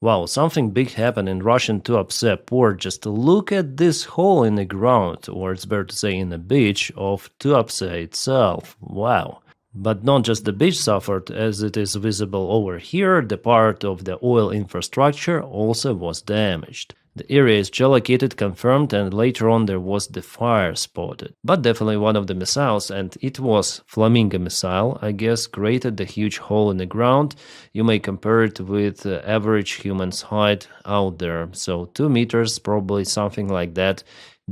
Wow, something big happened in Russian Tuapse port. Just look at this hole in the ground, or it's better to say in the beach of Tuapse itself. Wow. But not just the beach suffered, as it is visible over here, the part of the oil infrastructure also was damaged. The area is geolocated, confirmed, and later on there was the fire spotted. But definitely one of the missiles, and it was Flamingo missile, I guess, created the huge hole in the ground. You may compare it with the average human's height out there, so 2 meters, probably something like that,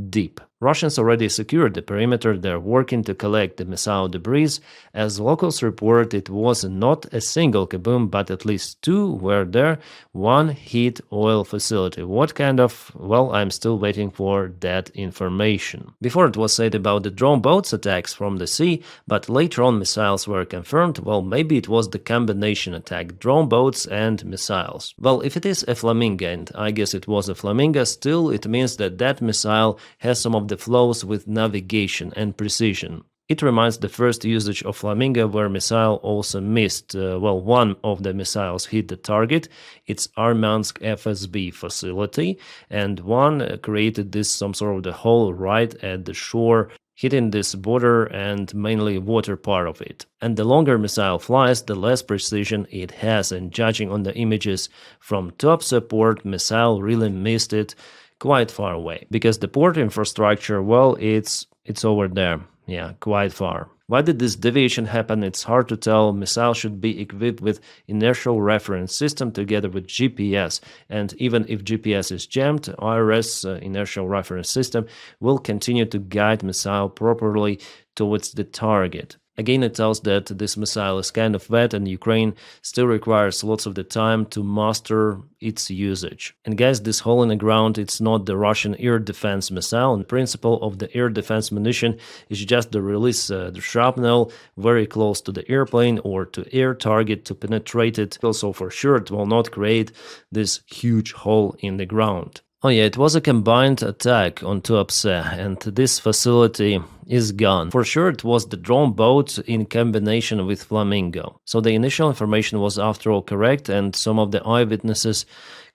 deep. Russians already secured the perimeter. They're working to collect the missile debris. As locals report, it was not a single kaboom, but at least 2 were there. One hit oil facility. What kind of? Well, I'm still waiting for that information. Before it was said about the drone boats attacks from the sea, but later on missiles were confirmed. Well, maybe it was the combination attack, drone boats and missiles. Well, if it is a Flamingo, and I guess it was a Flamingo, still it means that that missile has some of the flaws with navigation and precision. It reminds the first usage of Flamingo where missile also missed. One of the missiles hit the target, it's Armyansk FSB facility, and one created this some sort of the hole right at the shore, hitting this border and mainly water part of it. And the longer missile flies, the less precision it has, and judging on the images from Tuapse port, missile really missed it quite far away, because the port infrastructure, well, it's over there, yeah, quite far. Why did this deviation happen? It's hard to tell. Missile should be equipped with inertial reference system together with GPS, and even if GPS is jammed, IRS, inertial reference system, will continue to guide missile properly towards the target. Again, it tells that this missile is kind of wet and Ukraine still requires lots of the time to master its usage. And guys, this hole in the ground, it's not the Russian air defense missile. The principle of the air defense munition is just to release the shrapnel very close to the airplane or to air target to penetrate it. Also, for sure, it will not create this huge hole in the ground. Oh yeah, it was a combined attack on Tuapse, and this facility is gone. For sure, it was the drone boat in combination with Flamingo. So the initial information was after all correct, and some of the eyewitnesses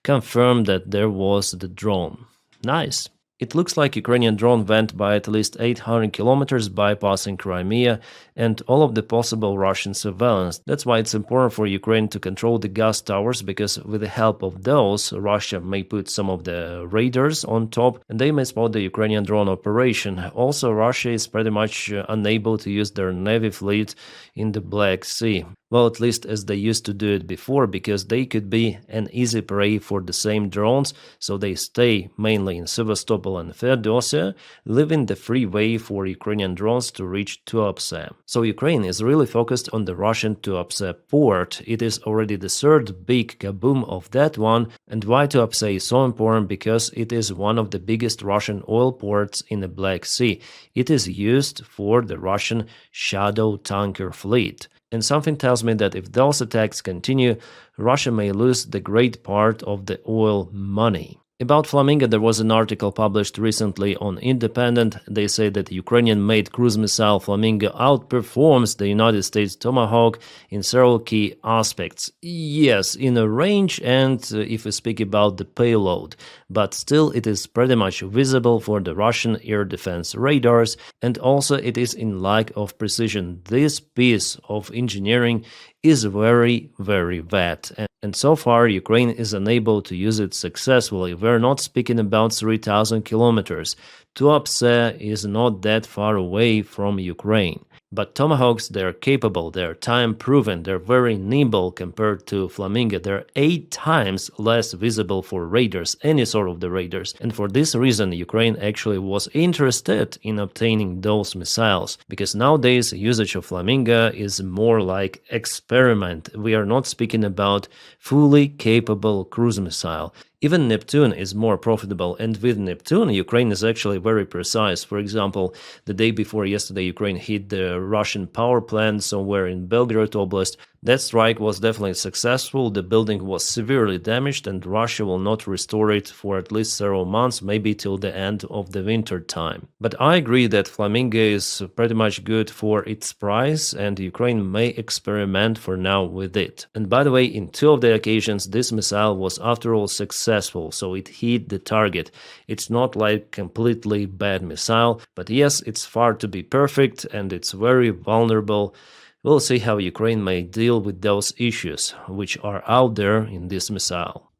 confirmed that there was the drone. Nice. It looks like Ukrainian drone went by at least 800 kilometers, bypassing Crimea and all of the possible Russian surveillance. That's why it's important for Ukraine to control the gas towers, because with the help of those, Russia may put some of the radars on top and they may spot the Ukrainian drone operation. Also, Russia is pretty much unable to use their Navy fleet in the Black Sea. Well, at least as they used to do it before, because they could be an easy prey for the same drones, so they stay mainly in Sevastopol and Feodosia, leaving the free way for Ukrainian drones to reach Tuapse. So Ukraine is really focused on the Russian Tuapse port. It is already the third big kaboom of that one, and why Tuapse is so important? Because it is one of the biggest Russian oil ports in the Black Sea. It is used for the Russian shadow tanker fleet. And something tells me that if those attacks continue, Russia may lose the great part of the oil money. About Flamingo, there was an article published recently on Independent. They say that Ukrainian-made cruise missile Flamingo outperforms the United States Tomahawk in several key aspects. Yes, in a range and if we speak about the payload, but still it is pretty much visible for the Russian air defense radars, and also it is in lack of precision. This piece of engineering is very, very bad. And so far, Ukraine is unable to use it successfully. We're not speaking about 3,000 kilometers. Tuapse is not that far away from Ukraine. But Tomahawks, they're capable, they're time-proven, they're very nimble compared to Flamingo. They're 8 times less visible for radars, any sort of the radars. And for this reason, Ukraine actually was interested in obtaining those missiles. Because nowadays, usage of Flamingo is more like experiment. We are not speaking about fully capable cruise missile. Even Neptune is more profitable, and with Neptune, Ukraine is actually very precise. For example, the day before yesterday, Ukraine hit the Russian power plant somewhere in Belgorod Oblast. That strike was definitely successful. The building was severely damaged, and Russia will not restore it for at least several months, maybe till the end of the winter time. But I agree that Flamingo is pretty much good for its price, and Ukraine may experiment for now with it. And by the way, in two of the occasions, this missile was after all successful, so it hit the target. It's not like completely bad missile, but yes, it's far to be perfect, and it's very vulnerable. We'll see how Ukraine may deal with those issues, which are out there in this missile.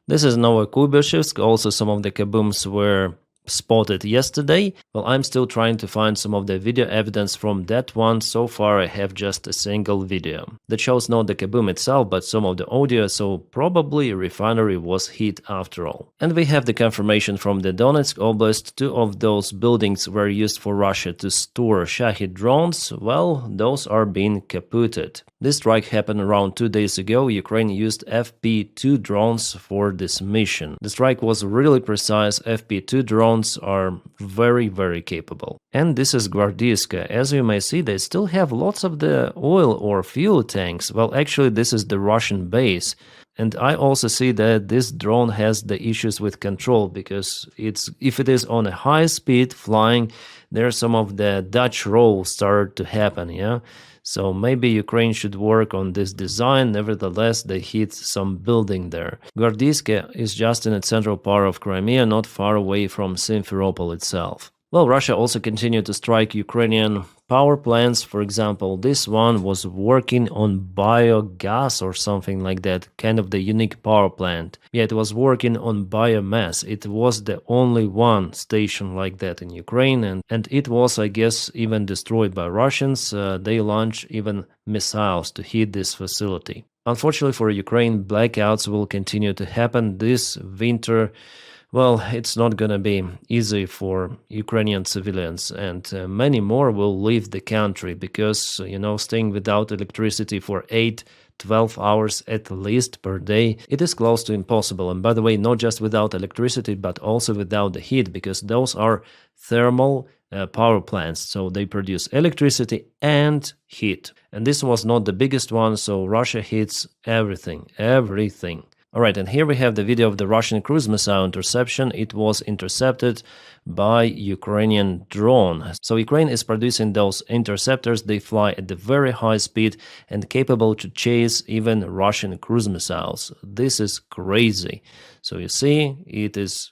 This is Novokubeshevsk. Also, some of the kabooms were spotted yesterday. Well, I'm still trying to find some of the video evidence from that one. So far, I have just a single video that shows not the kaboom itself, but some of the audio, so probably a refinery was hit after all. And we have the confirmation from the Donetsk Oblast. Two of those buildings were used for Russia to store Shahid drones. Well, those are being kaputted. This strike happened around 2 days ago. Ukraine used FP-2 drones for this mission. The strike was really precise. FP-2 drones are very capable. And this is Gvardiiska. As you may see, they still have lots of the oil or fuel tanks. Well, actually, this is the Russian base. And I also see that this drone has the issues with control, because if it is on a high speed flying, there some of the Dutch rolls start to happen, yeah? So maybe Ukraine should work on this design. Nevertheless, they hit some building there. Gvardiiska is just in the central part of Crimea, not far away from Simferopol itself. Well, Russia also continued to strike Ukrainian power plants. For example, this one was working on biogas or something like that, kind of the unique power plant. Yeah, it was working on biomass. It was the only one station like that in Ukraine, and it was, I guess, even destroyed by Russians. They launched even missiles to hit this facility. Unfortunately for Ukraine, blackouts will continue to happen this winter. Well, it's not gonna be easy for Ukrainian civilians, and many more will leave the country because, staying without electricity for 8-12 hours at least per day, it is close to impossible. And by the way, not just without electricity, but also without the heat, because those are thermal power plants, so they produce electricity and heat. And this was not the biggest one, so Russia hits everything. Alright, and here we have the video of the Russian cruise missile interception. It was intercepted by Ukrainian drone. So Ukraine is producing those interceptors. They fly at a very high speed and capable to chase even Russian cruise missiles. This is crazy. So you see, it is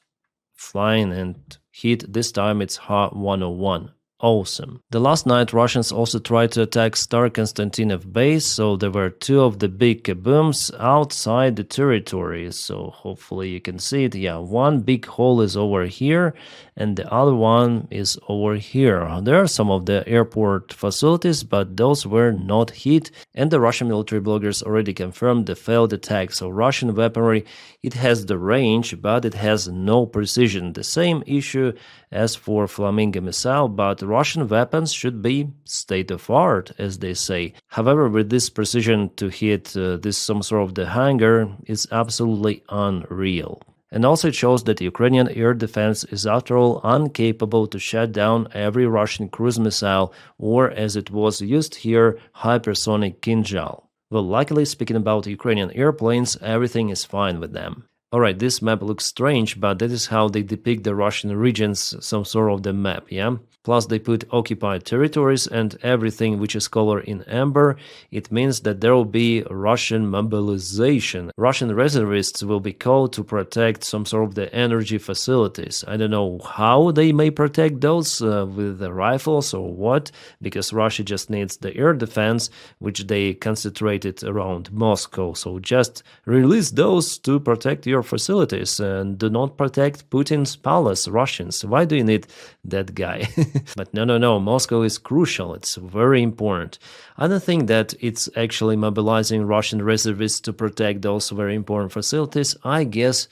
flying and hit. This time it's Ha-101. Awesome. The last night, Russians also tried to attack Star Konstantinov base, so there were two of the big kabooms outside the territory, so hopefully you can see it. Yeah, one big hole is over here, and the other one is over here. There are some of the airport facilities, but those were not hit, and the Russian military bloggers already confirmed the failed attack. So Russian weaponry, it has the range, but it has no precision. The same issue as for Flamingo missile, but Russian weapons should be state-of-art, as they say. However, with this precision to hit some sort of the hangar is absolutely unreal. And also it shows that Ukrainian air defense is after all incapable to shut down every Russian cruise missile, or as it was used here, hypersonic Kinjal. Well, luckily, speaking about Ukrainian airplanes, everything is fine with them. Alright, this map looks strange, but that is how they depict the Russian regions, some sort of the map, yeah? Plus they put occupied territories and everything which is colored in amber. It means that there will be Russian mobilization. Russian reservists will be called to protect some sort of the energy facilities. I don't know how they may protect those, with the rifles or what, because Russia just needs the air defense, which they concentrated around Moscow. So just release those to protect your facilities and do not protect Putin's palace, Russians. Why do you need that guy? But no, Moscow is crucial. It's very important. I don't think that it's actually mobilizing Russian reservists to protect those very important facilities. I guess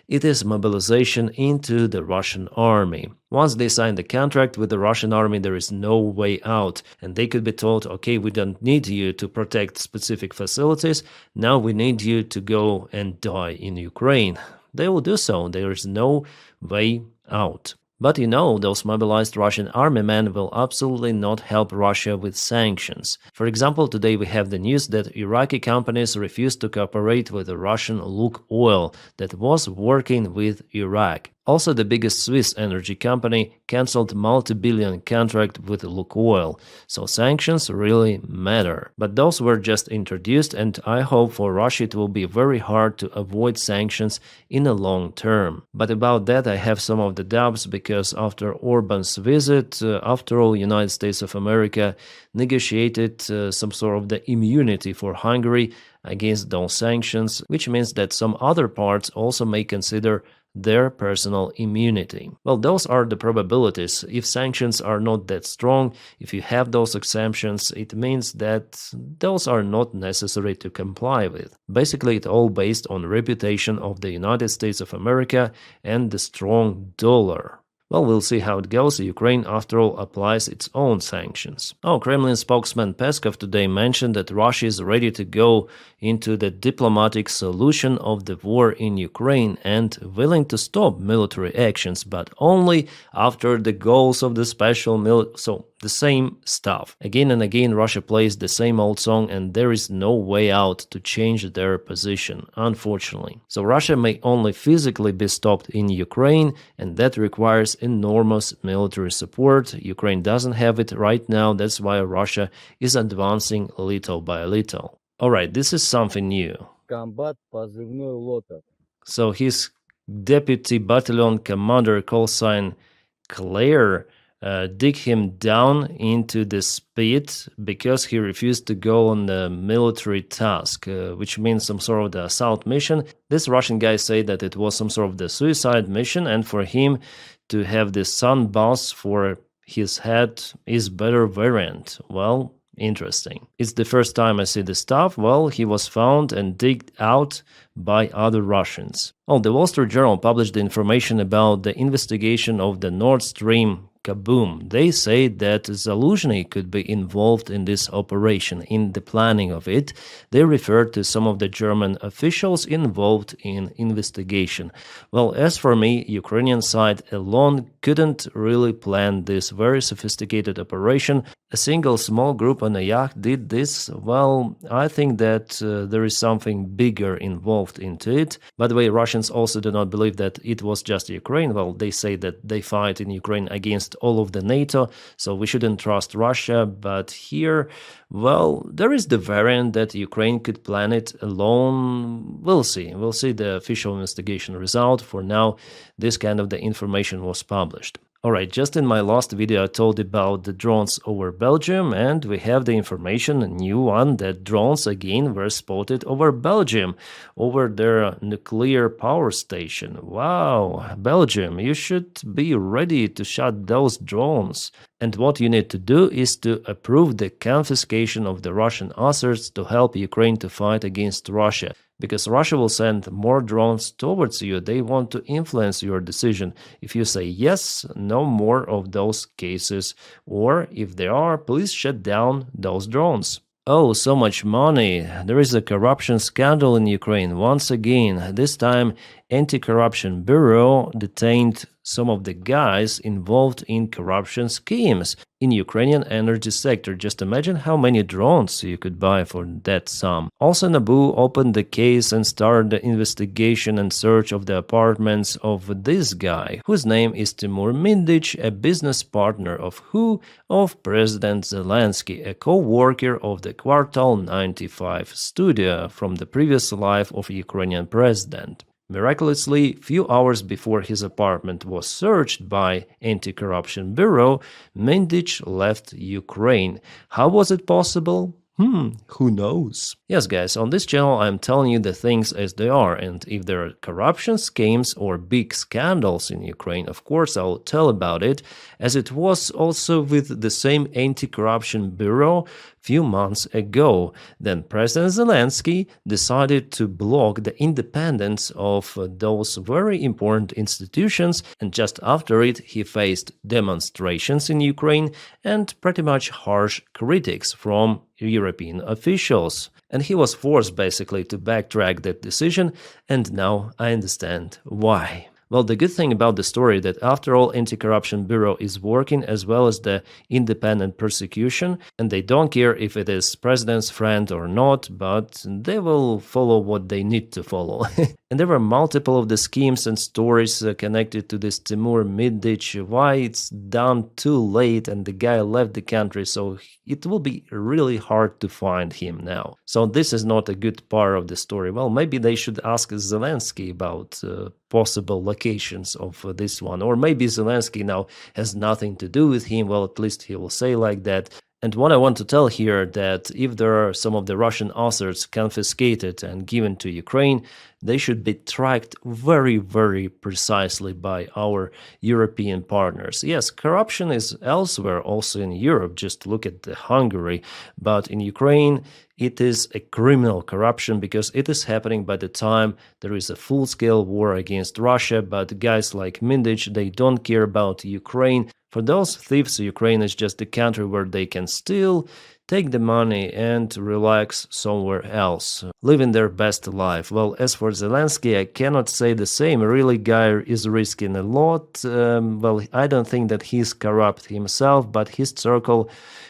it is mobilization into the Russian army. Once they sign the contract with the Russian army, there is no way out, and they could be told, okay, we don't need you to protect specific facilities, now we need you to go and die in Ukraine. They will do so. There is no way out. But those mobilized Russian army men will absolutely not help Russia with sanctions. For example, today we have the news that Iraqi companies refused to cooperate with the Russian Lukoil that was working with Iraq. Also, the biggest Swiss energy company cancelled multi-billion contract with Lukoil, so sanctions really matter. But those were just introduced, and I hope for Russia it will be very hard to avoid sanctions in the long term. But about that I have some of the doubts, because after Orban's visit, after all, United States of America negotiated some sort of the immunity for Hungary against those sanctions, which means that some other parts also may consider their personal immunity. Well, those are the probabilities. If sanctions are not that strong, if you have those exemptions, it means that those are not necessary to comply with. Basically, it's all based on reputation of the United States of America and the strong dollar. Well, we'll see how it goes. Ukraine, after all, applies its own sanctions. Kremlin spokesman Peskov today mentioned that Russia is ready to go into the diplomatic solution of the war in Ukraine and willing to stop military actions, but only after the goals of the special so the same stuff. Again and again, Russia plays the same old song, and there is no way out to change their position, unfortunately. So Russia may only physically be stopped in Ukraine, and that requires enormous military support. Ukraine doesn't have it right now, that's why Russia is advancing little by little. Alright, this is something new. Комбат позывной Лотов. So his deputy battalion commander, call sign Claire, dig him down into the pit because he refused to go on the military task, which means some sort of the assault mission. This Russian guy said that it was some sort of the suicide mission, and for him to have the sun boss for his head is better variant. Well, interesting. It's the first time I see this stuff. Well, he was found and digged out by other Russians. The Wall Street Journal published the information about the investigation of the Nord Stream kaboom. They say that Zaluzhny could be involved in this operation, in the planning of it. They referred to some of the German officials involved in investigation. Well, as for me, Ukrainian side alone couldn't really plan this very sophisticated operation. A single small group on a yacht did this. Well, I think that there is something bigger involved into it. By the way, Russians also do not believe that it was just Ukraine. Well, they say that they fight in Ukraine against all of the NATO, so we shouldn't trust Russia. But here, well, there is the variant that Ukraine could plan it alone. We'll see. We'll see the official investigation result. For now, this kind of the information was published. Alright, just in my last video I told about the drones over Belgium, and we have the information, a new one, that drones again were spotted over Belgium, over their nuclear power station. Wow, Belgium, you should be ready to shut those drones. And what you need to do is to approve the confiscation of the Russian assets to help Ukraine to fight against Russia. Because Russia will send more drones towards you. They want to influence your decision. If you say yes, no more of those cases. Or if there are, please shut down those drones. Oh, so much money. There is a corruption scandal in Ukraine. Once again, this time Anti-Corruption Bureau detained some of the guys involved in corruption schemes in Ukrainian energy sector. Just imagine how many drones you could buy for that sum. Also, NABU opened the case and started the investigation and search of the apartments of this guy, whose name is Timur Mindic, a business partner of who? Of President Zelensky, a co-worker of the Quartal 95 studio from the previous life of Ukrainian president. Miraculously, few hours before his apartment was searched by Anti-Corruption Bureau, Mindic left Ukraine. How was it possible? Who knows? Yes, guys, on this channel I'm telling you the things as they are, and if there are corruption schemes or big scandals in Ukraine, of course I'll tell about it, as it was also with the same Anti-Corruption Bureau few months ago. Then President Zelensky decided to block the independence of those very important institutions, and just after it he faced demonstrations in Ukraine and pretty much harsh critics from European officials. And he was forced basically to backtrack that decision, and now I understand why. Well, the good thing about the story that after all, Anti-Corruption Bureau is working as well as the independent prosecution, and they don't care if it is president's friend or not, but they will follow what they need to follow. And there were multiple of the schemes and stories connected to this Timur Middic, why it's done too late and the guy left the country, so it will be really hard to find him now. So this is not a good part of the story. Well, maybe they should ask Zelensky about possible locations of this one, or maybe Zelensky now has nothing to do with him. Well, at least he will say like that. And what I want to tell here that if there are some of the Russian assets confiscated and given to Ukraine, they should be tracked very, very precisely by our European partners. Yes, corruption is elsewhere, also in Europe. Just look at Hungary. But in Ukraine, it is a criminal corruption because it is happening by the time there is a full-scale war against Russia. But guys like Mindich, they don't care about Ukraine. For those thieves, Ukraine is just a country where they can steal, take the money and relax somewhere else, living their best life. Well, as for Zelensky, I cannot say the same. Really, guy is risking a lot. Well, I don't think that he's corrupt himself, but his circle,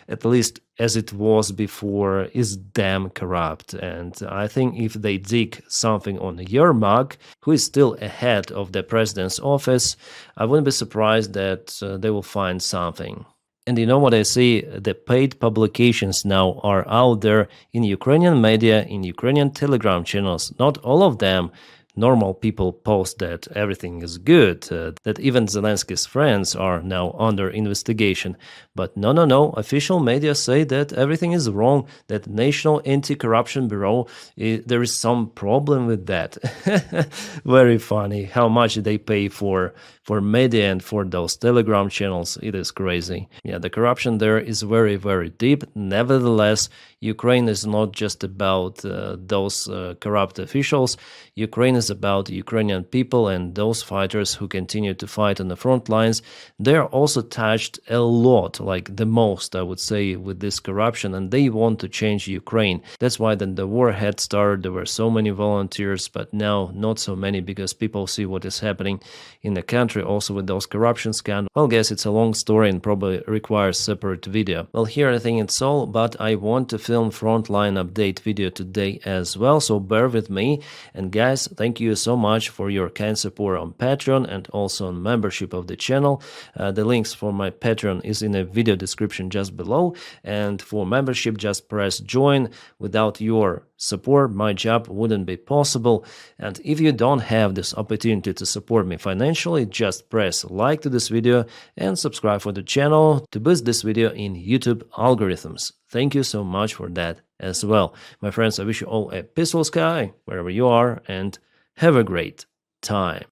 at least as it was before, is damn corrupt. And I think if they dig something on Yermak, who is still ahead of the president's office, I wouldn't be surprised that they will find something. And you know what I see? The paid publications now are out there in Ukrainian media, in Ukrainian Telegram channels. Not all of them. Normal people post that everything is good, that even Zelensky's friends are now under investigation. But no, official media say that everything is wrong, that National Anti-Corruption Bureau, there is some problem with that. Very funny how much they pay for media and for those Telegram channels. It is crazy. Yeah, the corruption there is very, very deep. Nevertheless, Ukraine is not just about those corrupt officials. Ukraine is about Ukrainian people and those fighters who continue to fight on the front lines. They are also touched a lot, like the most, I would say, with this corruption, and they want to change Ukraine. That's why then the war had started. There were so many volunteers, but now not so many because people see what is happening in the country also with those corruption scandals. Well, guys, it's a long story and probably requires separate video. Well, here I think it's all, but I want to film Frontline update video today as well, so bear with me. And guys, thank you so much for your kind support on Patreon and also on membership of the channel. The links for my Patreon is in the video description just below, and for membership just press join. Without your support, my job wouldn't be possible. And if you don't have this opportunity to support me financially, just press like to this video and subscribe for the channel to boost this video in YouTube algorithms. Thank you so much for that as well. My friends, I wish you all a peaceful sky wherever you are and have a great time.